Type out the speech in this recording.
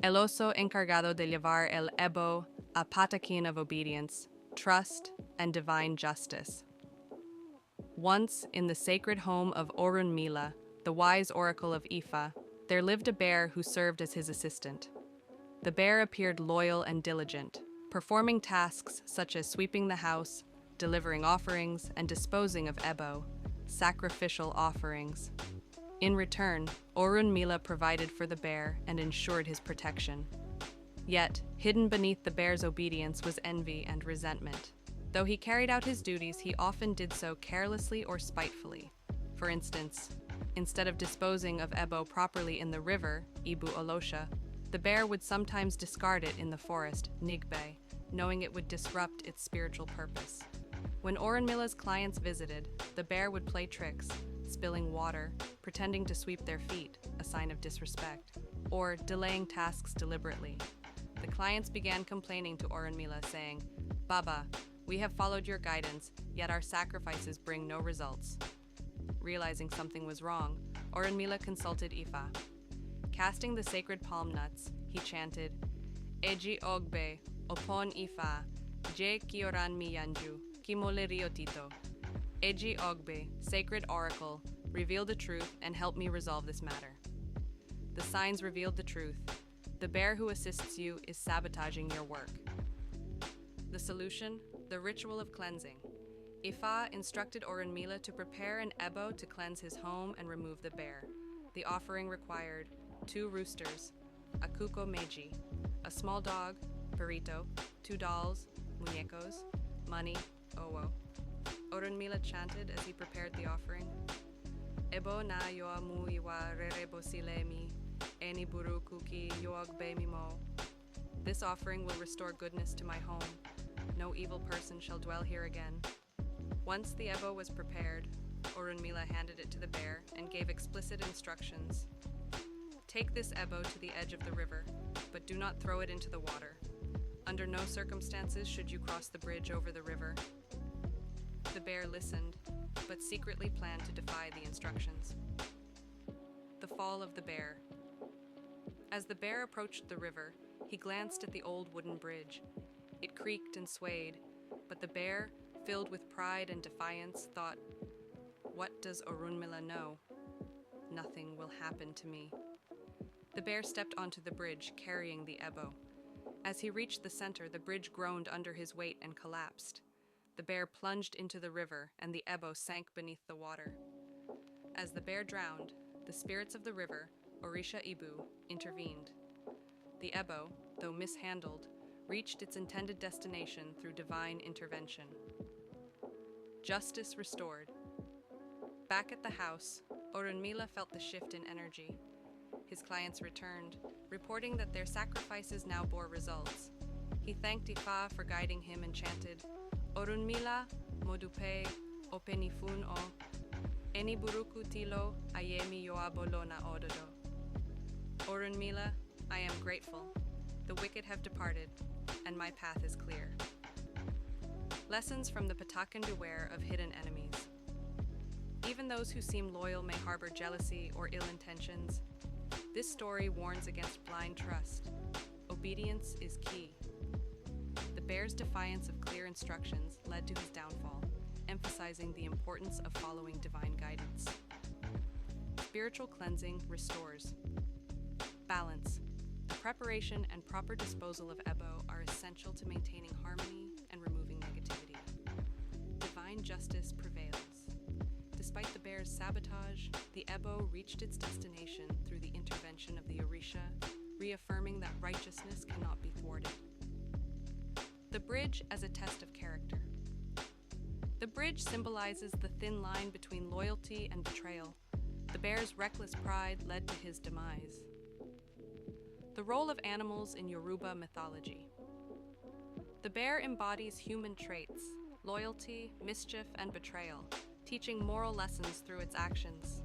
El oso encargado de llevar el Ebbo a Patakin of obedience, trust, and divine justice. Once, in the sacred home of Orunmila, the wise oracle of Ifa, there lived a bear who served as his assistant. The bear appeared loyal and diligent, performing tasks such as sweeping the house, delivering offerings, and disposing of Ebbo, sacrificial offerings. In return, Orunmila provided for the bear and ensured his protection. Yet, hidden beneath the bear's obedience was envy and resentment. Though he carried out his duties, he often did so carelessly or spitefully. For instance, instead of disposing of Ebbo properly in the river, Ibu Olosha, the bear would sometimes discard it in the forest, Nigbe, knowing it would disrupt its spiritual purpose. When Orunmila's clients visited, the bear would play tricks, spilling water, pretending to sweep their feet, a sign of disrespect, or delaying tasks deliberately. The clients began complaining to Orunmila, saying, "Baba, we have followed your guidance, yet our sacrifices bring no results." Realizing something was wrong, Orunmila consulted Ifa. Casting the sacred palm nuts, he chanted, "Eji ogbe, opon Ifa, je kioran mi yanju, kimole riotito." Eji ogbe, sacred oracle, reveal the truth and help me resolve this matter. The signs revealed the truth. The bear who assists you is sabotaging your work. The solution? The ritual of cleansing. Ifa instructed Orunmila to prepare an Ebbo to cleanse his home and remove the bear. The offering required 2 roosters, a kuko meji, a small dog, burrito, 2 dolls, muñecos, money, owo. Orunmila chanted as he prepared the offering, "Ebo na yoamu iwa rerebo silemi, eni buruku ki yoagbe mimo." This offering will restore goodness to my home. No evil person shall dwell here again. Once the Ebbo was prepared, Orunmila handed it to the bear and gave explicit instructions. "Take this Ebbo to the edge of the river, but do not throw it into the water. Under no circumstances should you cross the bridge over the river." The bear listened, but secretly planned to defy the instructions. The fall of the bear. As the bear approached the river, he glanced at the old wooden bridge. It creaked and swayed, but the bear, filled with pride and defiance, thought, "What does Orunmila know? Nothing will happen to me." The bear stepped onto the bridge, carrying the Ebbo. As he reached the center, the bridge groaned under his weight and collapsed. The bear plunged into the river, and the Ebbo sank beneath the water. As the bear drowned, the spirits of the river, Orisha Ibu, intervened. The Ebbo, though mishandled, reached its intended destination through divine intervention. Justice restored. Back at the house, Orunmila felt the shift in energy. His clients returned, reporting that their sacrifices now bore results. He thanked Ifa for guiding him and chanted, "Orunmila, modupe, openifun o, eni buruku tilo, ayemi yoabolona ododo." Orunmila, I am grateful. The wicked have departed, and my path is clear. Lessons from the Patakin: beware of hidden enemies. Even those who seem loyal may harbor jealousy or ill intentions. This story warns against blind trust. Obedience is key. The bear's defiance of clear instructions led to his downfall, emphasizing the importance of following divine guidance. Spiritual cleansing restores. Balance. The preparation and proper disposal of Ebbo are essential to maintaining harmony and removing negativity. Divine justice prevails. Despite the bear's sabotage, the Ebbo reached its destination through the intervention of the Orisha, reaffirming that righteousness cannot be thwarted. The bridge as a test of character. The bridge symbolizes the thin line between loyalty and betrayal. The bear's reckless pride led to his demise. The role of animals in Yoruba mythology. The bear embodies human traits, loyalty, mischief, and betrayal, teaching moral lessons through its actions.